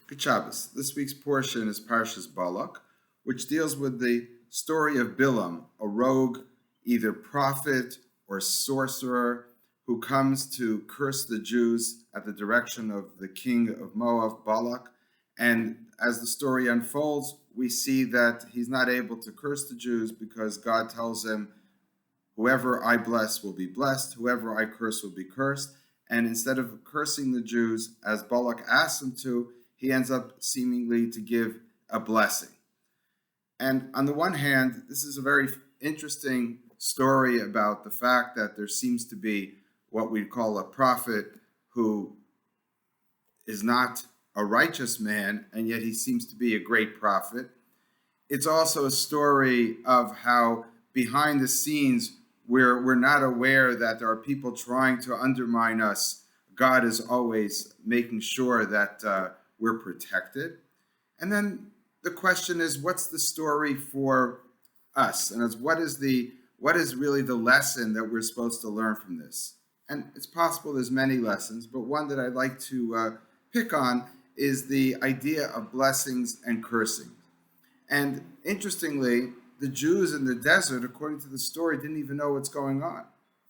Good Shabbos. This week's portion is Parshas Balak, which deals with the story of Bilam, a rogue, either prophet or sorcerer, who comes to curse the Jews at the direction of the king of Moab, Balak. And as the story unfolds, we see that he's not able to curse the Jews because God tells him, whoever I bless will be blessed, whoever I curse will be cursed. And instead of cursing the Jews, as Balak asks him to, he ends up seemingly to give a blessing. And on the one hand, this is a very interesting story about the fact that there seems to be what we call a prophet who is not a righteous man, and yet he seems to be a great prophet. It's also a story of how behind the scenes we're not aware that there are people trying to undermine us. God is always making sure that we're protected. And then the question is, what's the story for us? And what is really the lesson that we're supposed to learn from this? And it's possible there's many lessons, but one that I'd like to pick on is the idea of blessings and cursing. And interestingly, the Jews in the desert, according to the story, didn't even know what's going on.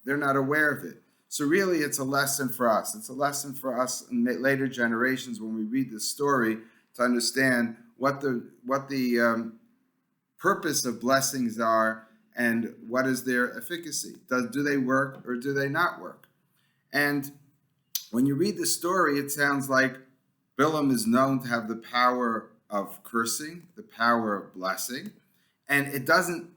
They're not aware of it. So really, it's a lesson for us. It's a lesson for us in later generations when we read this story to understand what the purpose of blessings are and what is their efficacy. Do they work or do they not work? And when you read the story, it sounds like Bilam is known to have the power of cursing, the power of blessing, and it doesn't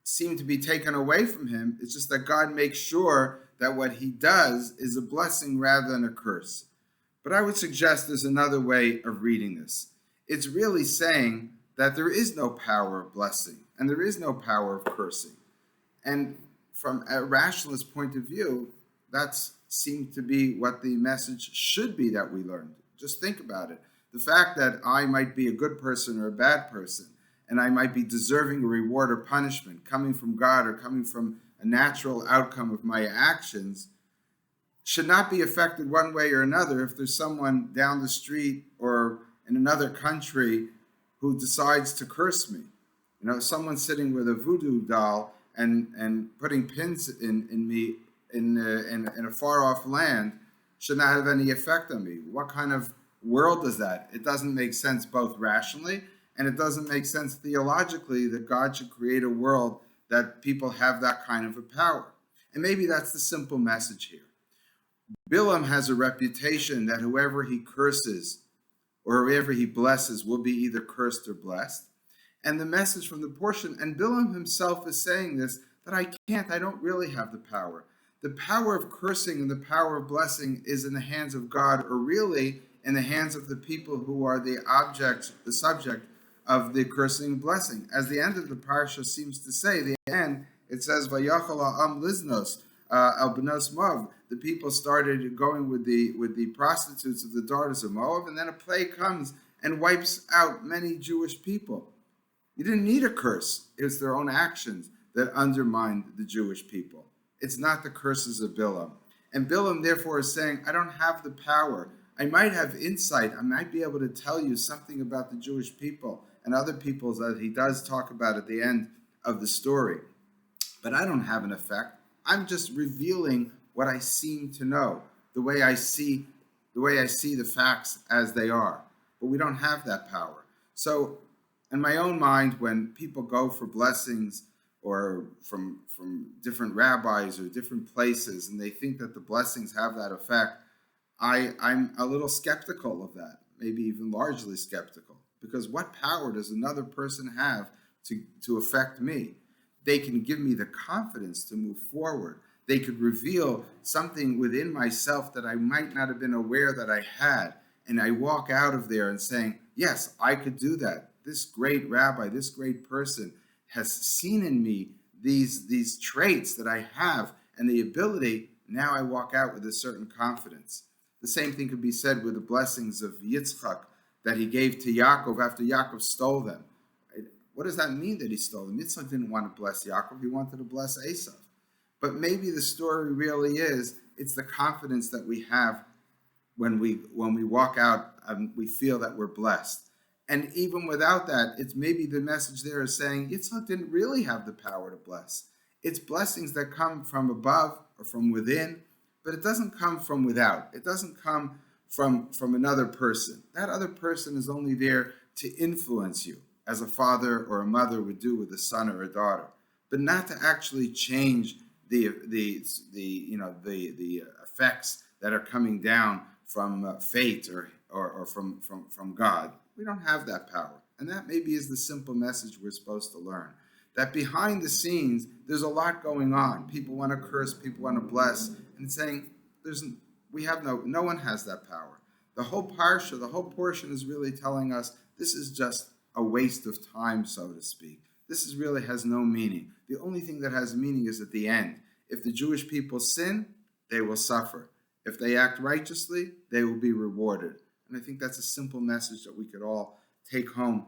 seem to be taken away from him. It's just that God makes sure that what he does is a blessing rather than a curse. But I would suggest there's another way of reading this. It's really saying that there is no power of blessing and there is no power of cursing. And from a rationalist point of view, that seemed to be what the message should be that we learned. Just think about it. The fact that I might be a good person or a bad person, and I might be deserving a reward or punishment coming from God or coming from a natural outcome of my actions, should not be affected one way or another if there's someone down the street or in another country who decides to curse me. You know, someone sitting with a voodoo doll and putting pins in me in a far off land should not have any effect on me. What kind of world is that? It doesn't make sense both rationally and it doesn't make sense theologically that God should create a world that people have that kind of a power. And maybe that's the simple message here. Bilam has a reputation that whoever he curses or whoever he blesses will be either cursed or blessed. And the message from the portion, and Bilam himself is saying this, that I don't really have the power. The power of cursing and the power of blessing is in the hands of God, or really in the hands of the people who are the subject of the cursing and blessing. As the end of the parsha seems to say, the end, it says, Vayachal ha'am liznos al bnos Moab. The people started going with the prostitutes of the daughters of Moab, and then a plague comes and wipes out many Jewish people. You didn't need a curse. It's their own actions that undermined the Jewish people. It's not the curses of Bilam. And Bilam, therefore, is saying, I don't have the power. I might have insight. I might be able to tell you something about the Jewish people and other peoples that he does talk about at the end of the story. But I don't have an effect. I'm just revealing what I seem to know, the way I see the facts as they are. But we don't have that power. So in my own mind, when people go for blessings or from different rabbis or different places, and they think that the blessings have that effect, I'm a little skeptical of that, maybe even largely skeptical, because what power does another person have to affect me? They can give me the confidence to move forward. They could reveal something within myself that I might not have been aware that I had, and I walk out of there and saying, yes, I could do that. This great rabbi, this great person has seen in me these traits that I have and the ability. Now I walk out with a certain confidence. The same thing could be said with the blessings of Yitzchak that he gave to Yaakov after Yaakov stole them. What does that mean that he stole them? Yitzchak didn't want to bless Yaakov. He wanted to bless Esav. But maybe the story really is, it's the confidence that we have when we walk out we feel that we're blessed. And even without that, it's maybe the message there is saying Yitzchak didn't really have the power to bless. It's blessings that come from above or from within, but it doesn't come from without. It doesn't come from another person. That other person is only there to influence you, as a father or a mother would do with a son or a daughter, but not to actually change the effects that are coming down from fate or from God. We don't have that power, and that maybe is the simple message we're supposed to learn. That behind the scenes, there's a lot going on. People want to curse, people want to bless, and saying no one has that power. The whole parsha, the whole portion is really telling us this is just a waste of time, so to speak. This really has no meaning. The only thing that has meaning is at the end. If the Jewish people sin, they will suffer. If they act righteously, they will be rewarded. And I think that's a simple message that we could all take home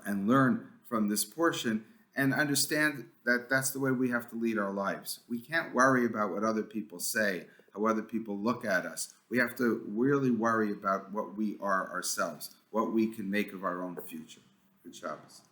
and learn from this portion and understand that that's the way we have to lead our lives. We can't worry about what other people say, how other people look at us. We have to really worry about what we are ourselves, what we can make of our own future. Good Shabbos.